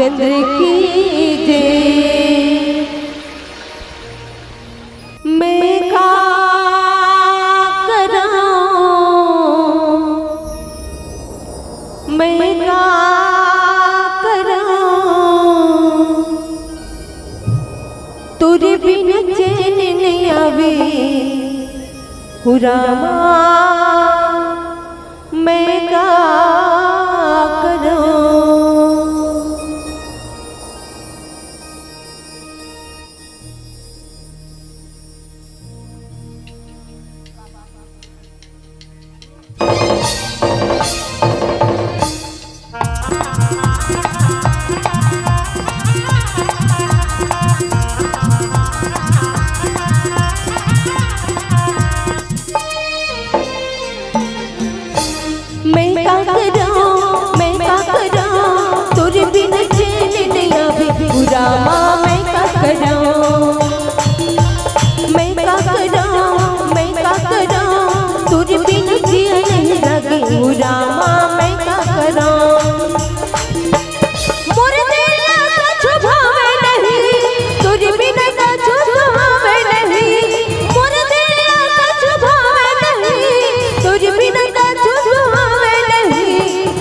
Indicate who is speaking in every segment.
Speaker 1: रामचंद्र की जय। मैं का करां, मैं का करां, तुझे बिन चैन नहीं आवे हो रामा, मैं का करां। मैं का करां, मैं का करां, तुझे बिन चैन नहीं आवे हो रामा, मैं का करां, मैं का करां, मैं का करां, तुझे बिन चैन नहीं लगे हो रामा, मैं का करां। मोरे दिल का छुभावे नहीं, तुझे बिन का छुभावे नहीं, मोरे दिल का छुभावे नहीं, तुझे बिन का छुभावे नहीं।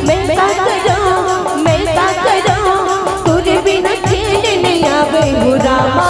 Speaker 1: मैं का करां, मैं का करां, तुझे बिन चैन नहीं आवे हो रामा,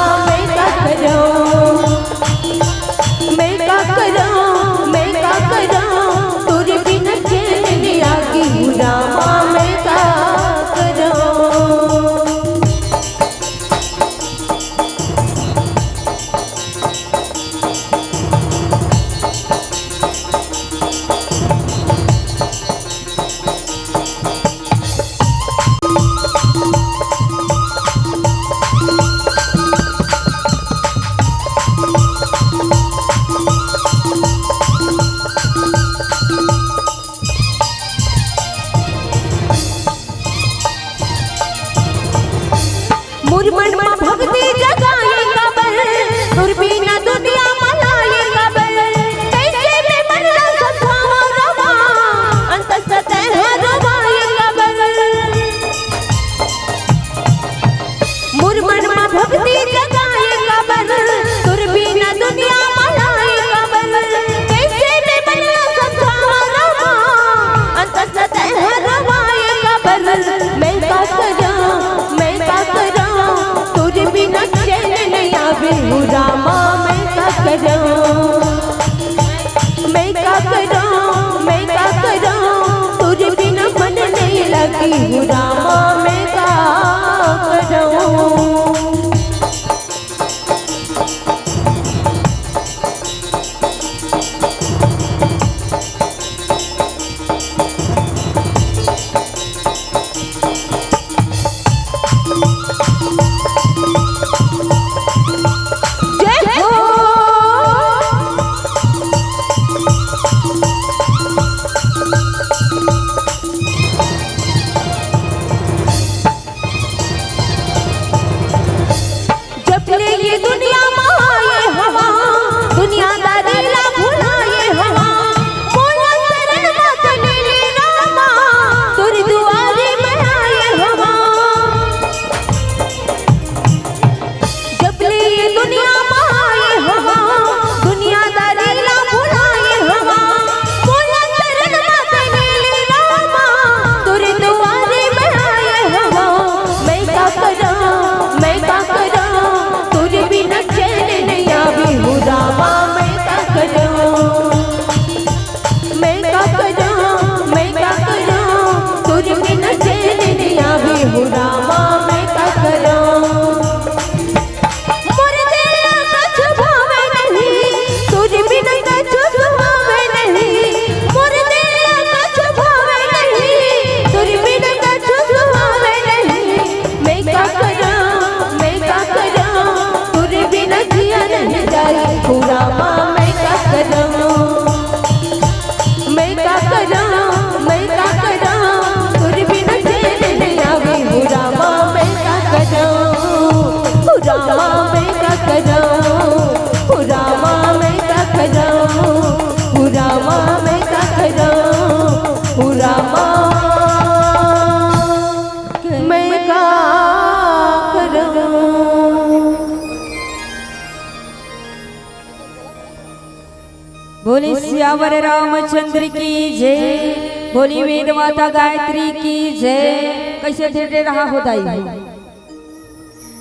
Speaker 1: सियावर रामचंद्र की जय, बोली वेद माता गायत्री की जय। कैसे ढेर रहा हो दाई,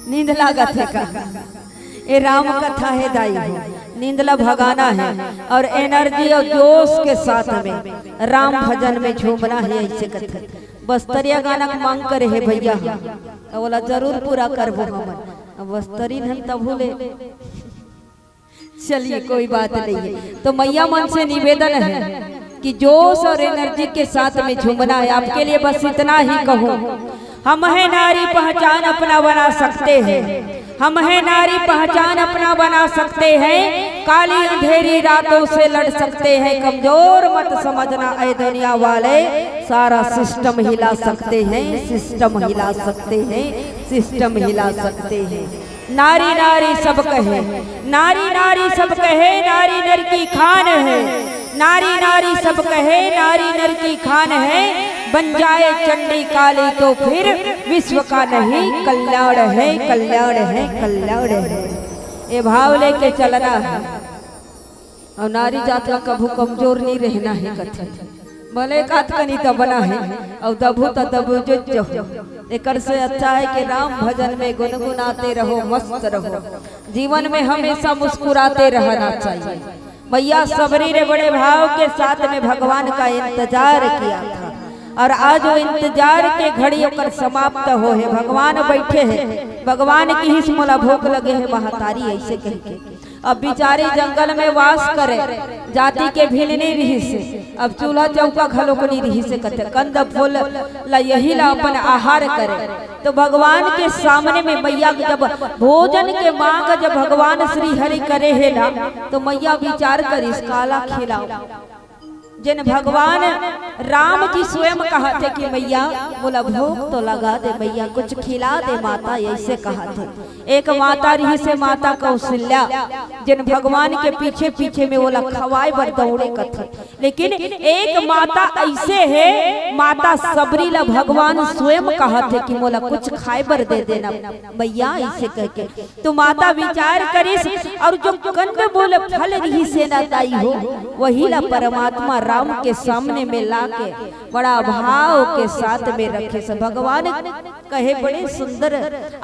Speaker 1: नींद लागत है का? ये राम कथा है दाई, नींदला भगाना है और एनर्जी और जोश के साथ में राम भजन में झूमना है। ऐसे कथा बस्तरिया गाना मांग करे है भैया, बोला जरूर पूरा करबो हम। बस्तरी हम तब भूले, चलिए कोई बात नहीं है। तो मैया मन से निवेदन है कि जोश और एनर्जी के साथ में झूमना है। आपके लिए बस इतना ही कहूँ, हम है नारी पहचान अपना बना सकते हैं, हम है नारी पहचान अपना बना सकते हैं, काली अंधेरी रातों से लड़ सकते हैं। कमजोर मत समझना ऐ दुनिया वाले, सारा सिस्टम हिला सकते हैं, सिस्टम हिला सकते हैं, सिस्टम हिला सकते हैं। नारी नारी सब कहे, नारी नारी सब कहे, नारी नर की खान है, नारी नारी सब कहे, नारी नर की खान है। बन जाए चंडी काली तो फिर विश्व का नहीं कल्याण है, कल्याण है, कल्याण है। ये भाव लेके चलना है और नारी जात का कभू कमजोर नहीं रहना है। कथे भले कात कनी तो बना है और दबू तो दबू जो एक से अच्छा है कि राम भजन में गुनगुनाते रहो, मस्त रहो। जीवन में हमेशा मुस्कुराते रहना चाहिए। मैया सबरी ने बड़े भाव के साथ में भगवान का इंतजार किया था और आज वो इंतजार के घड़ी होकर समाप्त हो है। भगवान बैठे हैं, भगवान की ही मोला भूख लगे है महतारी ऐसे कह के। अब बिचारी जंगल में वास करे, जाति के भील नहीं रही से, अब चूल्हा चौका घलोकनी रही से कथे कंद फूल ला यही ला अपन आहार करे। तो भगवान के सामने में मैया जब भोजन के मांग जब भगवान श्री हरि करे है ना, तो मैया विचार कर इस काला खिलाओ। जिन भगवान राम जी स्वयं कहा थे कि मैया बोला भूख तो लगा दे मैया, कुछ खिला दे माता, ऐसे कहा थे। एक माता रही से माता कौशल्या, जिन भगवान के पीछे पीछे में बोला खवाए बर दौड़े कथे। लेकिन एक माता ऐसे है, माता सबरी ला भगवान स्वयं कहा थे कि बोला कुछ खाए बर दे देना मैया, ऐसे कह के। तो माता विचार करिस और जो कंद बोल फल रही से ना दाई हो, वही ला परमात्मा राम के सामने में लाके बड़ा भाव के साथ में रखे। से भगवान कहे बड़े सुंदर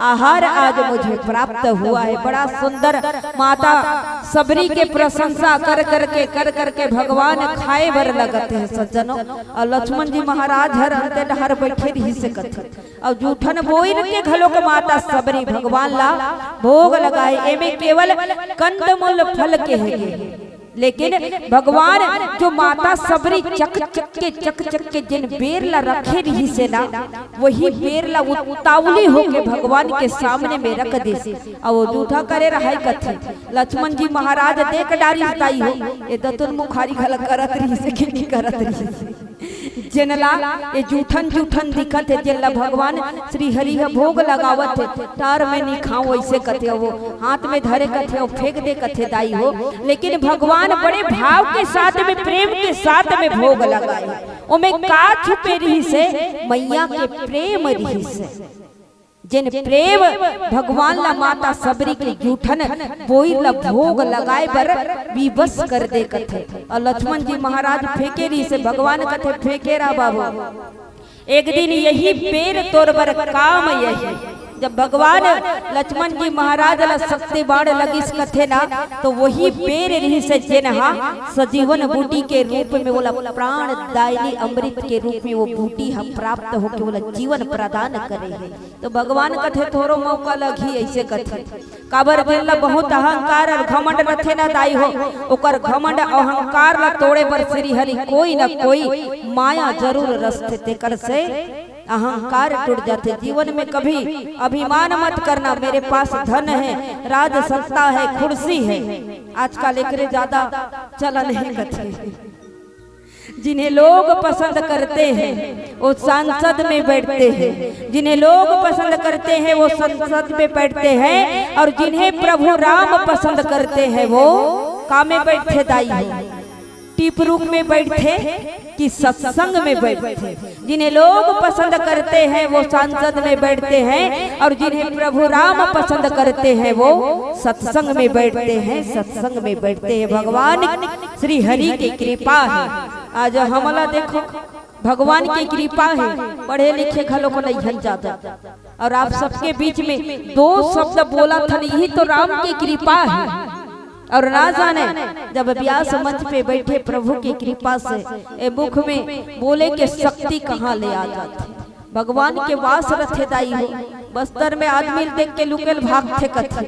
Speaker 1: आहार आज मुझे प्राप्त हुआ है, बड़ा सुंदर। माता सबरी के प्रशंसा कर करके भगवान खाए भर लगते हैं सज्जनों। और लक्ष्मण जी महाराज हर अंते डहर बैठे रही से कथे और जूठन बोइन के घलो के माता सबरी भगवान ला भोग लगाए। एमे केवल कंदमूल फल के है, लेकिन भगवान जो माता सबरी चक चक के जिन बेर ला रखे रही से ना, वही बेर ला उतावली होके भगवान के सामने में रख दे से और वो जूठा करे रहा कथे। लक्ष्मण जी महाराज देख डारी ताई हो, ये दतुन मुखारी घल करत रही से कि नहीं करत रही से। जिनला ये जूठन जूठन दिखत है, जिनला भगवान श्री हरि का भोग लगावत है, तार में नहीं खाओ ऐसे कथे। वो हाथ में धरे कथे और फेंक दे कथे दाई हो। लेकिन भगवान बड़े भाव के साथ में प्रेम के साथ में भोग लगाए। ओमे का छुपे रही से मैया के प्रेम रही से। जिन प्रेम भगवान ला माता सबरी के जूठन बोई ला भोग लगाए बर विवश कर दे कथे। और लक्ष्मण जी महाराज फेंके रही से भगवान कथे फेंके रा बाबू, एक दिन यही पेड़ तोड़ बर काम यही। जब भगवान लक्ष्मण जी महाराज ला शक्ति बाण लगिस कथे ना, तो वही पेड़ रही से जेनहा सजीवन बूटी के रूप में बोला प्राण दायनी अमृत के रूप में वो बूटी हम प्राप्त हो के बोला जीवन प्रदान करे है। तो भगवान कथे थोरो मौका लगी ऐसे कथे। काबर जेला बहुत अहंकार और घमंड रथे ना दाई हो, ओकर घमंड अहंकार ला तोड़े पर श्री हरि कोई ना कोई माया जरूर रस्ते ते कर से अहंकार टूट जाते। जीवन में कभी अभिमान मत करना, मेरे पास धन है, राज सत्ता है, कुर्सी है, आजकल एकरे ज्यादा चलन है कथे। जिन्हें लोग पसंद करते हैं वो सांसद में बैठते हैं, जिन्हें लोग पसंद करते हैं वो संसद में बैठते हैं, और जिन्हें प्रभु राम पसंद करते हैं वो काम में बैठे दाई है। टिप रूप में बैठे कि सत्संग में बैठे। जिन्हें लोग पसंद करते हैं वो संसद में बैठते हैं, और जिन्हें प्रभु राम पसंद करते हैं वो सत्संग में बैठते हैं, सत्संग में बैठते हैं। भगवान श्री हरि की कृपा है। आज हमला देखो, भगवान की कृपा है, पढ़े लिखे घरों को नहीं जाता, और आप सबके बीच में दो शब्द बोला था, यही तो राम की कृपा है। और ना जाने जब व्यास मंच पे बैठे प्रभु की कृपा से ए मुख में बोले के शक्ति कहाँ ले आ जाती। भगवान के वास रथे दाई हो। बस्तर में आदमी देख के लुकेल भागते कथे,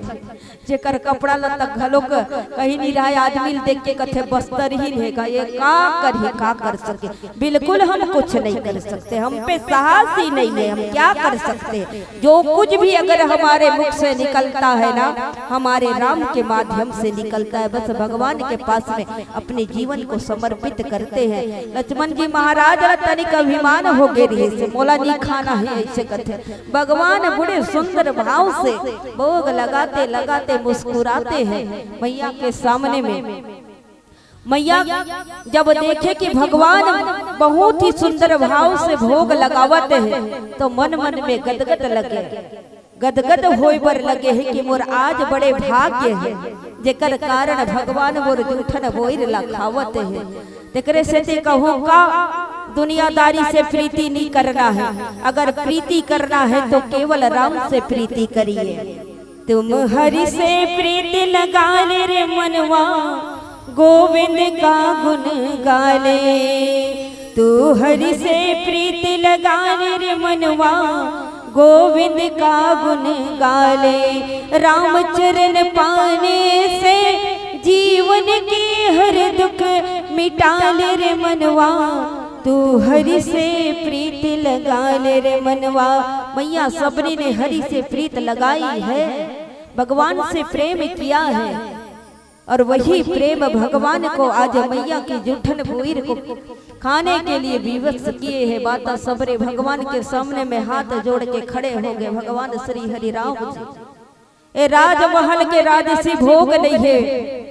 Speaker 1: जेकर कपड़ा लत्ता घलो कहीं नहीं रहा, आदमी देख के कथे बस्तर ही रहेगा। ये का कर सके? बिल्कुल हम कुछ नहीं कर सकते, हम पे साहस ही नहीं है, हम क्या कर सकते? जो कुछ भी अगर हमारे मुख से निकलता है ना, हमारे राम के माध्यम से निकलता है। बस भगवान के पास में अपने जीवन को समर्पित करते हैं। लक्ष्मण जी महाराज तनिक अभिमान हो गए रहे से मोला नहीं खाना है, ऐसे कथे। भगवान बड़े सुंदर भाव से भोग लगाते लगाते मुस्कुराते हैं मैया के सामने में। मैया जब देखे कि भगवान बहुत ही सुंदर भाव से भोग लगावते हैं तो मन मन में गदगद लगे, गदगद होए बर लगे है कि मोर आज बड़े भाग्य है, जेकर कारण भगवान मोर जूठन बोइर लखावत है। तेकरे से ते कहूं का दुनियादारी से प्रीति नहीं करना है, अगर प्रीति करना है तो केवल राम से प्रीति करिए। तुम हरि से प्रीति लगा ले रे मनवा, गोविंद का गुण गाले। तू हरि से प्रीति लगा ले रे मनवा, गोविंद का गुण गाले। राम चरण पाने से जीवन के हर दुख मिटा ले रे मनवा, तू हरि से प्रीत लगा ले रे मनवा। मैया सबरी ने हरि से प्रीत लगाई है, भगवान से प्रेम किया है, और वही प्रेम भगवान को आज मैया की जूठन बोइर को खाने के लिए विवश किए हैं। माता सबरे भगवान के सामने में हाथ जोड़ के खड़े हो गए। भगवान श्री हरि राम जी ए राजमहल के राजसी भोग नहीं है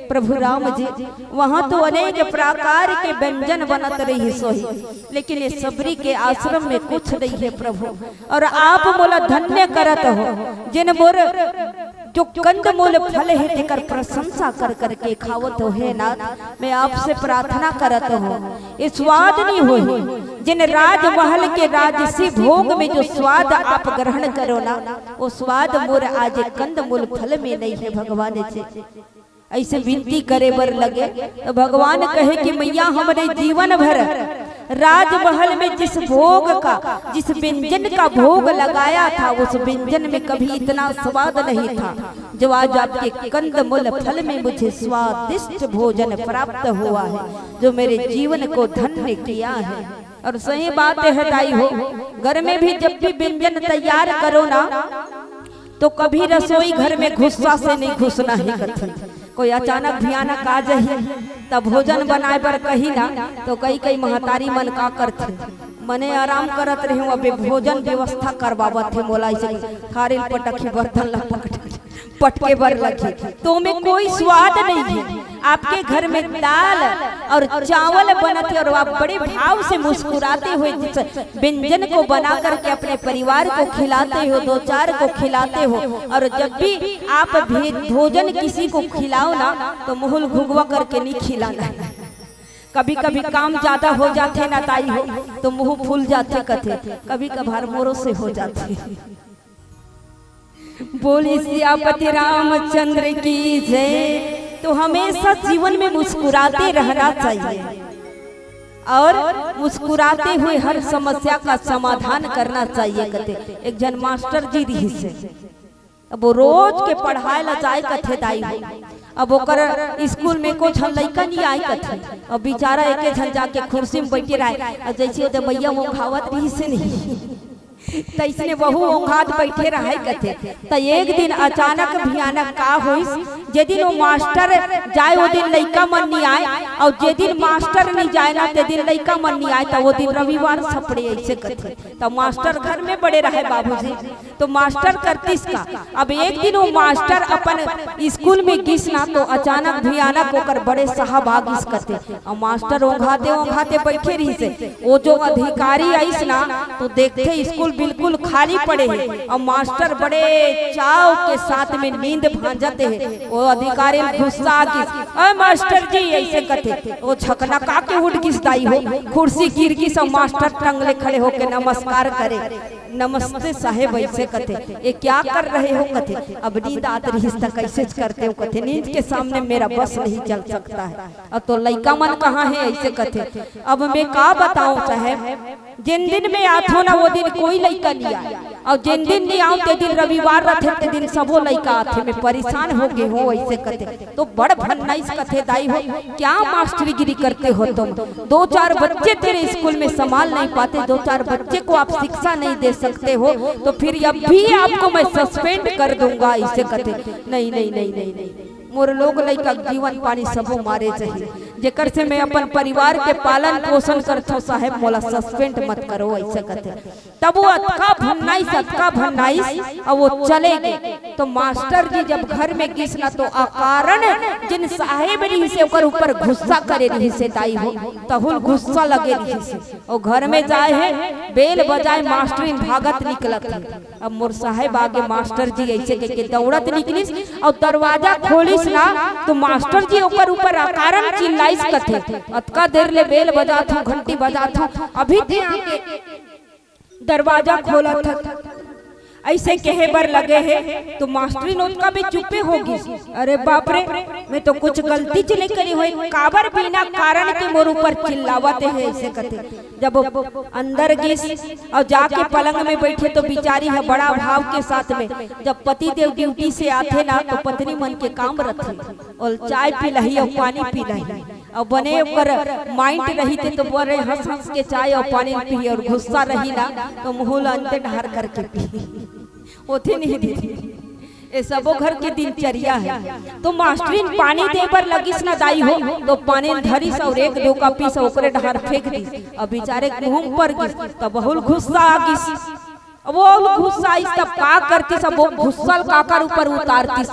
Speaker 1: प्रभु राम जी, वहाँ तो अनेक प्रकार के व्यंजन बनत रही सोही, लेकिन ये सबरी के आश्रम में कुछ नहीं है प्रभु। और आप मोला धन्य करत हो, जिन मोर जो कंदमूल फल है तेकर प्रशंसा कर करके खावत हो है नाथ। मैं आपसे प्रार्थना करत हो, ये स्वाद नहीं हो जिन राजमहल के राजसी भोग में जो स्वाद आप ग्रहण करो ना, वो स्वाद मोर आज कंदमूल फल में नहीं है भगवान जी। ऐसे विनती करे बर लगे तो भगवान कहे कि मैया हमने जीवन भर राजमहल में जिस भोग का, जिस व्यंजन का भोग लगाया था, उस व्यंजन में कभी इतना स्वाद नहीं था जो आज आपके कंदमूल फल में मुझे स्वादिष्ट भोजन प्राप्त हुआ है, जो मेरे जीवन को धन्य किया है। और सही बात है दाई हो, घर में भी जब भी व्यंजन तैयार करो ना, तो कभी रसोई घर में गुस्सा से नहीं घुसना ही करती। कोई अचानक भयानक आ जाए तब भोजन बनाए पर कही ना, तो कई कई महतारी मन का करते मने आराम करत रहे, अबे भोजन व्यवस्था करवावत है मोला से खारिल पटकी बर्तन ला पटके बर लगी, तो में कोई स्वाद नहीं है। आपके घर में दाल और चावल बनते और आप बड़े भाव से मुस्कुराते हुए व्यंजन को बना करके अपने परिवार को खिलाते हो, दो चार को खिलाते हो। और जब भी आप भोजन किसी को खिलाओ ना, तो मुहुल घुगवा करके नहीं खिलाना। कभी कभी काम ज्यादा हो जाते ना ताई हो, तो मुंह फूल जाते कथे, कभी कभार मोरों से हो जाते। बोली सियापति रामचंद्र की जय। तो हमेशा जीवन में मुस्कुराते रहना चाहिए और मुस्कुराते हुए हर समस्या का समाधान करना चाहिए। कहते एक जन मास्टर जी रही से, अब वो रोज के पढ़ाए ला जाए कथे दाई हो, अब ओकर स्कूल में कुछ लड़का नहीं आए कथे, अब बेचारा एक जन जाके कुर्सी में बैठे रहे, जैसे ओदे भैया वो खावत रही से नहीं तैसने वहू ओंघात बैठे रहे कथे। तो एक दिन अचानक भयानक का होइस, जे दिन वो मास्टर जाए वो दिन लड़का मन नहीं आए, और जे दिन मास्टर नहीं जाए ना ते दिन लड़का मन नहीं आए, तो वो दिन रविवार सपड़े ऐसे करते। तो मास्टर घर में बड़े रहे बाबूजी, तो मास्टर करतीस का। अब एक दिन वो मास्टर अपन स्कूल में गिस ना, तो अचानक भयानक होकर बड़े साहब आगिस करते, और मास्टर ओंघाते बैठे रही से। वो जो अधिकारी आईस ना, तो देखते स्कूल बिल्कुल खाली पड़े है, और मास्टर बड़े चाव के साथ में नींद भांजते है। वो अधिकारी गुस्सा आगिस, अरे मास्टर जी ऐसे करते, वो छकना का के उठ गिस दाई हो, कुर्सी गिर गिस, और मास्टर टंगले खड़े होके नमस्कार करे, नमस्ते साहेब ऐसे कथे, ये क्या कर रहे हो कथे। अब नींद आत रही कैसे करते हो कथे, नींद के सामने मेरा बस नहीं चल सकता है। अब तो लड़का मन कहाँ है ऐसे कथे। अब मैं का बताऊं साहेब, जिन दिन में आत हो ना वो दिन कोई लड़का नहीं आए, और जिन दिन नहीं आओ ते दिन रविवार रहते ते दिन सबो लड़का आते, में परेशान हो गए हो ऐसे कथे। तो बड़ भन्नाइस कथे दाई हो, क्या मास्टरीगिरी करते हो तुम। 2-4 बच्चे तेरे स्कूल में संभाल नहीं पाते, 2-4 बच्चे को आप शिक्षा नहीं दे सकते हो, तो फिर अब भी आपको मैं सस्पेंड कर दूंगा ऐसे कहते। नहीं नहीं नहीं नहीं नहीं, मोर लोग लइका जीवन पानी सबो मारे चाहिए, जेकर से मैं अपन परिवार के पालन पोषण करथो साहेब, मोला सस्पेंड मत करो ऐसे कहते। तब वो अतका भन्नाइस और वो चले गए। तो मास्टर जी जब घर में गिसना, तो अकारण जिन साहेब रही से ओकर ऊपर गुस्सा करे रही से दाई हो, तहुल गुस्सा लगे रही से, और घर में जाए है बेल बजाए मास्टरीन भागत निकलत है। अब मोर साहेब आगे मास्टर जी ऐसे के दौड़त निकलिस, और दरवाजा खोलिस ना, तो मास्टर जी ओकर ऊपर अकारण चिल्लाइस कथे, अतका देर ले बेल बजात हूँ, घंटी बजात हूँ, अभी थे आके दरवाजा खोला था ऐसे कहे बर लगे है। तो मास्टरी नोट का भी चुपे होगी, अरे बाप रे मैं तो कुछ गलती च नहीं करी हुई, काबर बिना कारण के मोर ऊपर चिल्लावते है ऐसे कहते। जब अंदर गिस और जाके पलंग में बैठे, तो बिचारी है बड़ा भाव के साथ में, जब पति देव ड्यूटी से आते ना, तो पत्नी मन के काम रखे और चाय पी लही और पानी पी लही, और बने ऊपर माइंड रही थे, तो बड़े हंस हंस के चाय और पानी पी, और गुस्सा रही ना तो मुँह अंते ढार करके पी, होती नहीं दीदी। ये सबो घर के दिनचर्या है। तो मास्टरीन पानी दे पर लगिस ना दाई हो, तो पानी धरिस और 1-2 का पीस ओकरे ढार फेंक दिस, अब बेचारे मुंह पर गिस, तो बहुत गुस्सा आ गिस। वो गुस्सा आइस तब का करती, सब वो गुस्सल काकर ऊपर उतारती।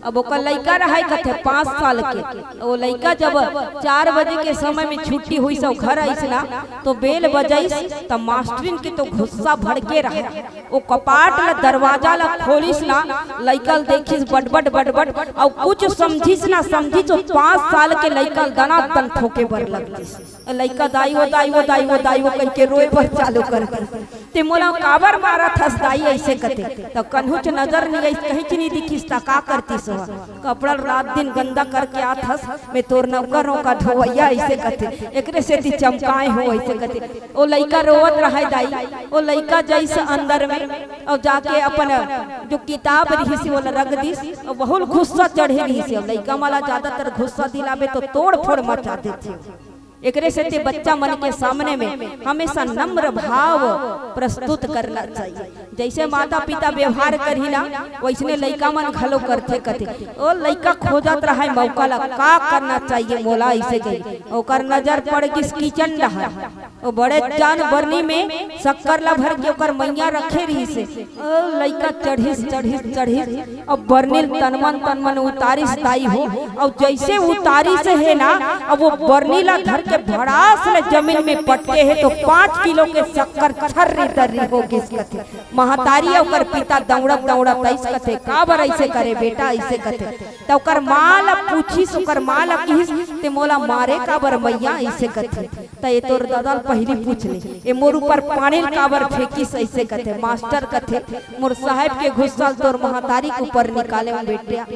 Speaker 1: अब ओकर लड़का रहे कथे 5 साल के, वो लड़का जब 4 बजे के समय में छुट्टी हुई सब घर आइस ना, तो बेल बजाइस, तब मास्टरीन के तो गुस्सा भड़के रहे। वो कपाट ला दरवाजा ला खोलिस ना, लड़का देखिस बड़बड़ और कुछ समझिस ना समझी, तो 5 साल के लड़का दना तन ठोके बर लगलिस। लड़का दाई वो कह के रोए बर चालू कर दी, ते मोला काबर मारा थस दाई ऐसे कते। तो कन्हुच नजर नहीं आई, कहीं नहीं दिखिस, ता का करतीस हो, कपड़ा रात दिन गंदा करके आत हस, मैं तोर नौकरों का ढोवैया ऐसे कते, एकरे से ती चमकाए हो ऐसे कते। ओ लइका रोवत रहे दाई, ओ लइका जैसे अंदर में और जाके अपन जो किताब रही से वो रख दिस, और बहुत गुस्सा चढ़े रही से। लइका वाला ज्यादातर गुस्सा दिलावे तो तोड़ फोड़ मचा देते। एकरे से बच्चा मन के सामने में हमेशा नम्र भाव प्रस्तुत करना चाहिए। जैसे माता पिता व्यवहार करी ना, वैसने लइका मन घलो करते कथे। ओ लइका खोजत रहा मौका ला, का करना चाहिए मोला ऐसे गई। ओकर नजर पड़ गिस किचन रहा, ओ बड़े जान बरनी में शक्कर ला भर के ओकर मैया रखे रही से। ओ लइका चढ़िस और बरनी तनमन उतारिस दाई हो, और जैसे उतारी से है ना, अब वो बरनी ला धर के भड़ास ले जमीन में पटके है, तो 5 किलो के शक्कर छर्री तर्री हो किस कथे। महतारी ओकर पिता दौड़त ऐसे कथे, का बर ऐसे करे बेटा ऐसे कथे। तो ओकर माल पूछिस, ओकर माल किस ते मोला मारे का बर मैया ऐसे कथे। तो ये तोर दादा पहली पूछ ले, ये मोर ऊपर पानी का बर फेंकिस ऐसे कथे। मास्टर कथे मोर साहब के घुसल तोर महतारी के ऊपर निकाले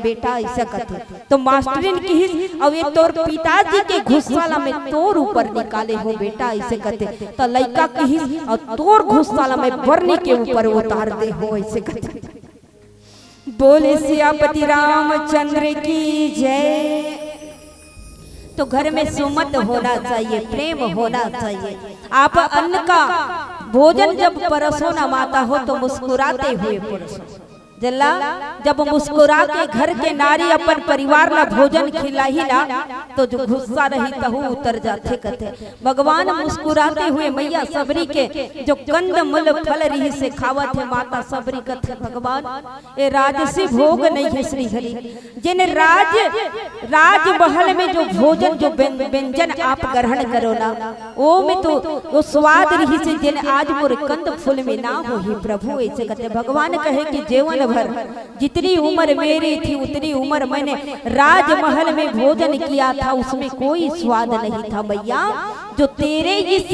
Speaker 1: बेटा ऐसे कथे। तो मास्टरिन किस, और ये तोर पिताजी के घुसाला में तोर ऊपर निकाले हो बेटा ऐसे कहते। तो लइका की और तोर घुसाला में बरनी के ऊपर उतार दे हो ऐसे कहते। बोले सियापति रामचंद्र की जय। तो घर में सुमत होना चाहिए, प्रेम होना चाहिए। आप अन्न का भोजन जब परसो ना माता हो, तो मुस्कुराते हुए परसो। जल्ला जब मुस्कुरा के घर के नारी अपन परिवार ला भोजन खिलाई ना तो जो गुस्सा रही तहु उतर जाते कथे। भगवान मुस्कुराते हुए मैया सबरी के जो कंद मूल फल रही से खावत है माता सबरी कथे भगवान ये राजसी भोग नहीं है श्री हरि। जिन राज महल में जो भोजन जो व्यंजन आप ग्रहण करो ना वो में तो वो स्वाद रही से जिन आज मोर कंद फूल में ना हो ही प्रभु ऐसे कहते। भगवान कहे कि जीवन भर जितनी उम्र मेरी थी उतनी उम्र मैंने राजमहल में भोजन किया था उसमें कोई स्वाद नहीं था मैया। जो तेरे इस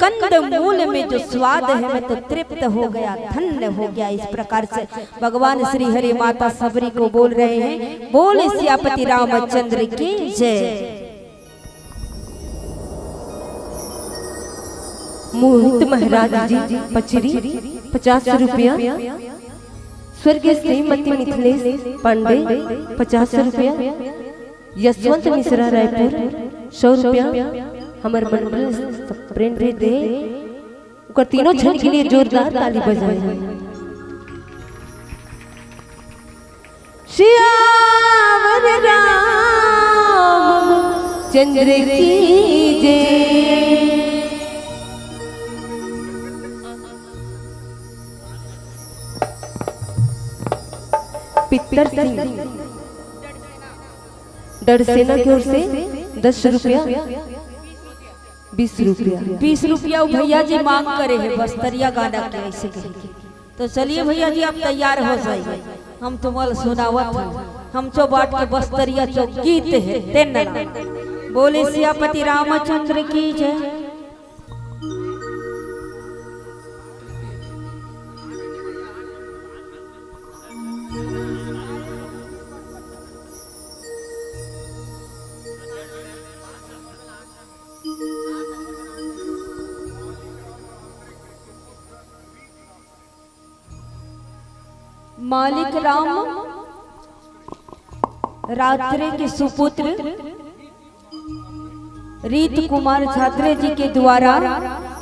Speaker 1: कंद मूल में जो स्वाद है मैं तो तृप्त हो गया धन्य हो गया। इस प्रकार से भगवान श्री हरि माता सबरी को बोल रहे हैं। बोल सियापति रामचंद्र की जय।
Speaker 2: मोहित महाराज जी पचरी 50 रुपया। स्वर्गीय श्रीमती मिथिलेश पांडे 50 रुपया। यशवंत मिश्रा रायपुर 100 रुपया। हमारे मंडल प्रेम दे उकर तीनों जन के लिए जोरदार ताली बजाएं। श्यावर राम चंद्र की जय। पितर सिंह डरसेना की ओर से 10 रुपया 20 रुपया
Speaker 1: 20 रुपया भैया जी मांग करे है बस्तरिया गाना के ऐसे तो चलिए भैया जी आप तैयार हो जाइए। हम तुम्हारा सुनावत हम चो बाट के बस्तरिया चो गीत है तेना। बोले सियापति रामचंद्र की जय। मालिक राम रात्रे के सुपुत्र रीत कुमार छात्रे जी के द्वारा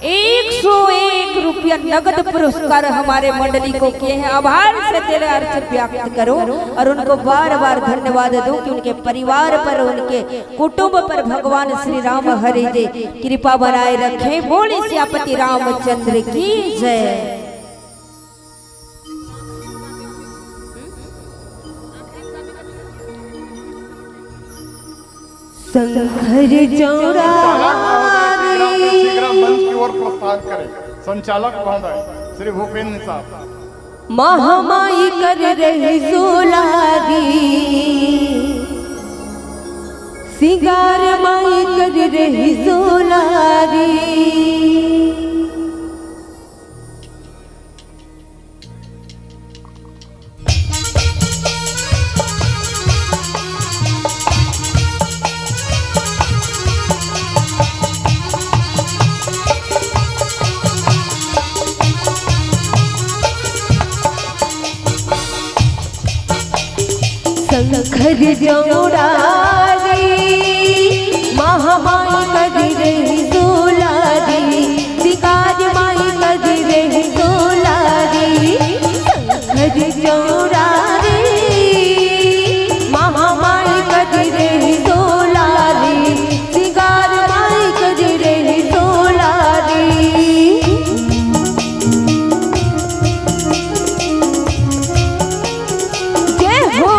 Speaker 1: 101 रुपया नगद पुरस्कार हमारे मंडली को किए हैं। आभार से तेरे अर्थ व्यक्त करो और उनको बार बार धन्यवाद दो कि उनके परिवार पर उनके कुटुंब पर भगवान श्री राम हरि जी कृपा बनाए रखे। बोले सियापति रामचंद्र की जय।
Speaker 2: शंकर चौरा
Speaker 3: शीघ्र मंच की ओर प्रस्थान करें। संचालक महोदय श्री भूपेंद्र साहब।
Speaker 2: महामाई कर रही सोलारी सिंगार माई कर रही सोलारी। शंकर चौरा महामाई कर रही सोलारी सिंगार माई कर रही सोलारी। शंकर चौरा महामाई कर रही सोलारी सिंगार माई कर रही सोलारी। जय हो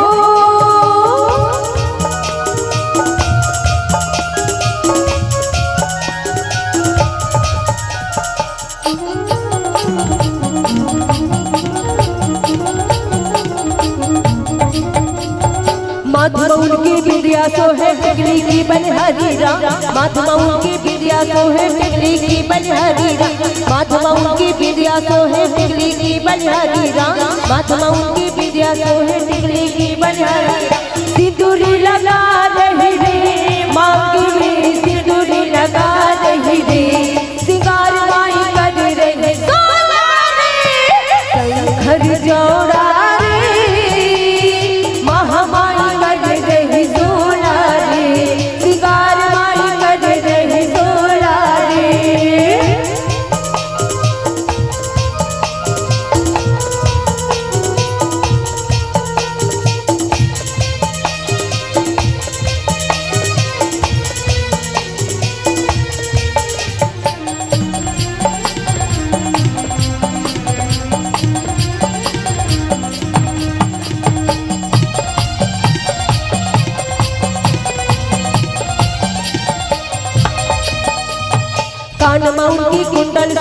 Speaker 2: माधुमौन की विद्या सो है टिकली की बलिहारी राम। माधुमौन की विद्या सो है टिकली की बलिहारी राम। माधुमौन की विद्या सो है टिकली की बलिहारी राम। माधुमौन की विद्या सो है टिकली की बलिहारी राम। सिंदूरी लगा रही रे मांगी में सिंदूरी लगा रही रे सिंगार माई कर रही सोनारी। शंकर चौरा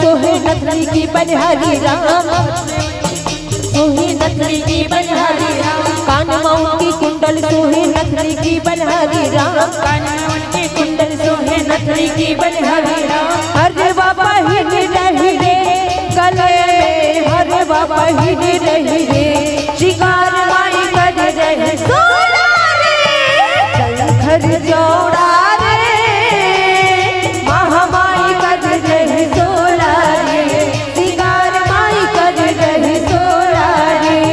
Speaker 2: सोहे नथनी की बलिहारी राम, सोहे नथनी की बलिहारी राम, कान में उनकी कुंडल सोहे नथनी की बलिहारी राम, कान में उनकी कुंडल सोहे नथनी की बलिहारी राम। हरे बाबा ही रही रे गले में, हरे बाबा ही रही रे, शिकार माई कर रहे सोना रे, घर जोड़ा रे, महामाई कर रहे सोना रे, शिकार माई कर रहे सोना रे।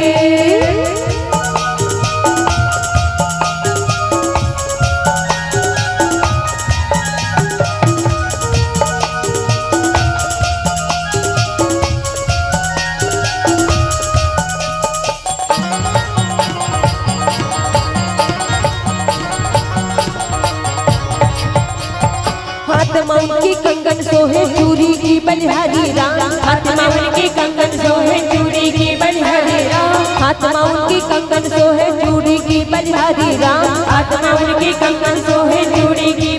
Speaker 2: हाथ में उनकी कंगन सोहे चूड़ी की बलिहारी राम, हाथ में उनकी कंगन सोहे चूड़ी की बलिहारी राम, हाथ में उनकी कंगन सोहे चूड़ी की बलिहारी राम, हाथ में उनकी कंगन सोहे चूड़ी की